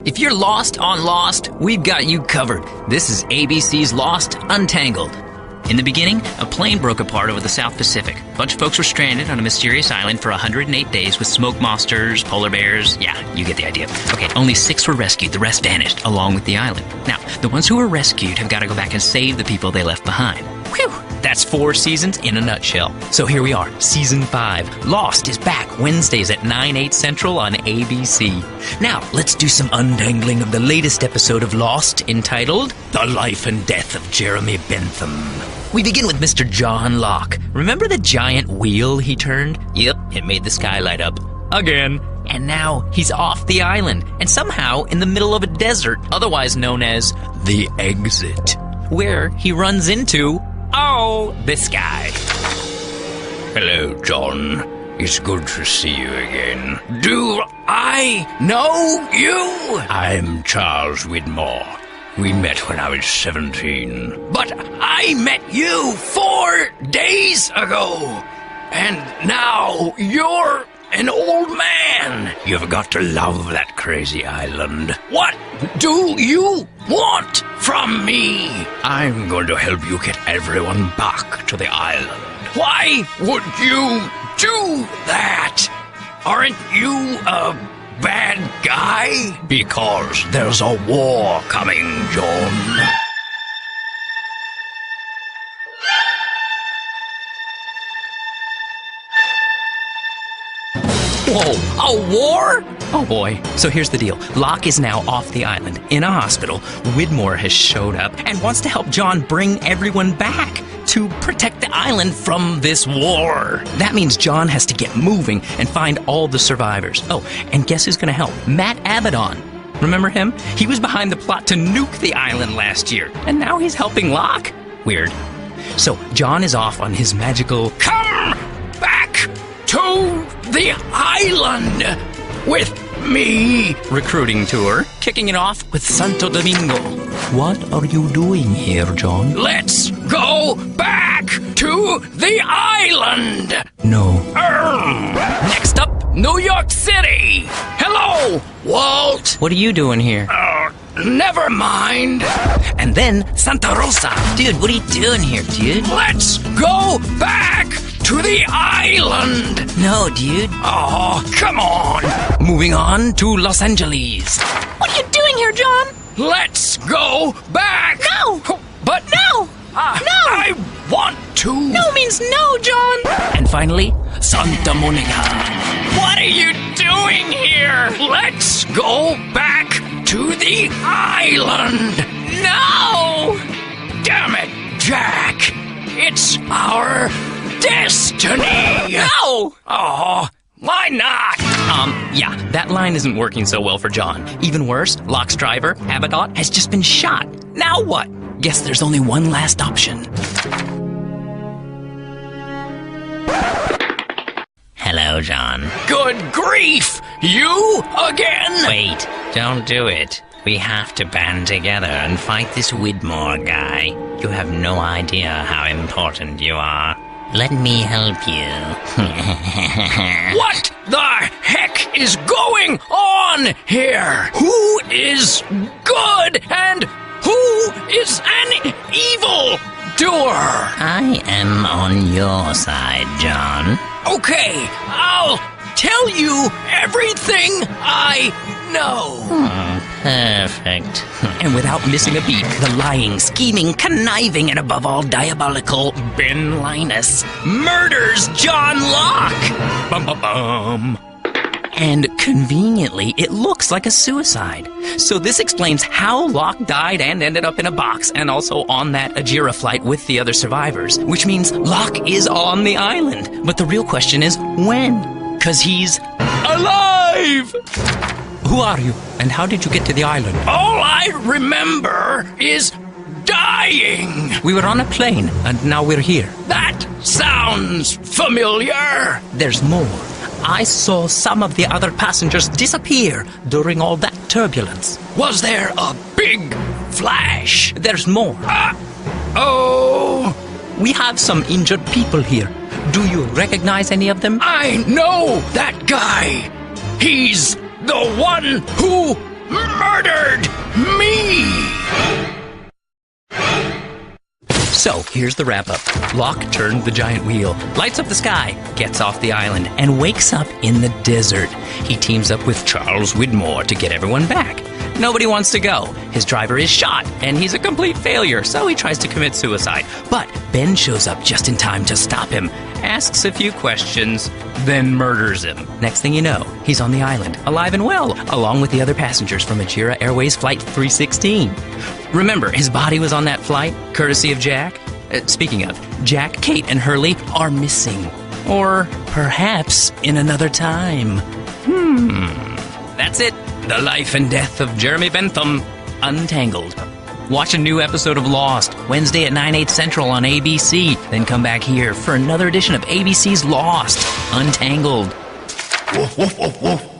If you're lost on Lost, we've got you covered. This is ABC's Lost Untangled. In the beginning, a plane broke apart over the South Pacific. A bunch of folks were stranded on a mysterious island for 108 days with smoke monsters, polar bears. Yeah, you get the idea. Okay, only 6 were rescued. The rest vanished, along with the island. Now, the ones who were rescued have got to go back and save the people they left behind. Whew! That's 4 seasons in a nutshell. So here we are, Season 5. Lost is back Wednesdays at 9/8 Central on ABC. Now, let's do some untangling of the latest episode of Lost, entitled The Life and Death of Jeremy Bentham. We begin with Mr. John Locke. Remember the giant wheel he turned? Yep, it made the sky light up. Again. And now he's off the island, and somehow in the middle of a desert, otherwise known as the Exit, where he runs into... oh, this guy. Hello, John. It's good to see you again. Do I know you? I'm Charles Widmore. We met when I was 17. But I met you 4 days ago. And now you're an old man. You've got to love that crazy island. What do you want from me? I'm going to help you get everyone back to the island. Why would you do that? Aren't you a bad guy? Because there's a war coming, John. Whoa, a war? Oh boy. So here's the deal. Locke is now off the island, in a hospital. Widmore has showed up and wants to help John bring everyone back to protect the island from this war. That means John has to get moving and find all the survivors. Oh, and guess who's gonna help? Matt Abaddon. Remember him? He was behind the plot to nuke the island last year, and now he's helping Locke? Weird. So John is off on his magical come back to the island with me recruiting tour, kicking it off with Santo Domingo. What are you doing here, John? Let's go back to the island. No. Next up, New York City. Hello, Walt. What are you doing here? Never mind. And then Santa Rosa. Dude, what are you doing here, dude? Let's go back to the island. No, dude. Oh, come on. Moving on to Los Angeles. What are you doing here, John? Let's go back. No. But no. No. I want to. No means no, John. And finally, Santa Monica. What are you doing here? Let's go back to the island. No! Damn it, Jack. It's our destiny. No! Oh, why not? Yeah, that line isn't working so well for John. Even worse, Locke's driver, Abaddon, has just been shot. Now what? Guess there's only one last option. Hello, John. Good grief! You again? Wait, don't do it. We have to band together and fight this Widmore guy. You have no idea how important you are. Let me help you. What the heck is going on here? Who is good and who is an evil doer? I am on your side, John. Okay, I'll tell you everything I know. Perfect. And without missing a beat, the lying, scheming, conniving, and above all diabolical Ben Linus murders John Locke. Bum bum bum. And conveniently, it looks like a suicide. So this explains how Locke died and ended up in a box, and also on that Ajira flight with the other survivors, which means Locke is on the island. But the real question is, when? 'Cause he's alive! Who are you, and how did you get to the island? All I remember is dying. We were on a plane, and now we're here. That sounds familiar. There's more. I saw some of the other passengers disappear during all that turbulence. Was there a big flash? There's more. Oh. We have some injured people here. Do you recognize any of them? I know that guy. He's the one who murdered So, here's the wrap-up. Locke turned the giant wheel, lights up the sky, gets off the island, and wakes up in the desert. He teams up with Charles Widmore to get everyone back. Nobody wants to go. His driver is shot, and he's a complete failure, so he tries to commit suicide. But Ben shows up just in time to stop him, asks a few questions, then murders him. Next thing you know, he's on the island, alive and well, along with the other passengers from Ajira Airways Flight 316. Remember, his body was on that flight, courtesy of Jack. Speaking of, Jack, Kate, and Hurley are missing. Or perhaps in another time. That's it. The life and death of Jeremy Bentham, Untangled. Watch a new episode of Lost, Wednesday at 9/8 Central on ABC. Then come back here for another edition of ABC's Lost, Untangled. Woof, woof, woof, woof.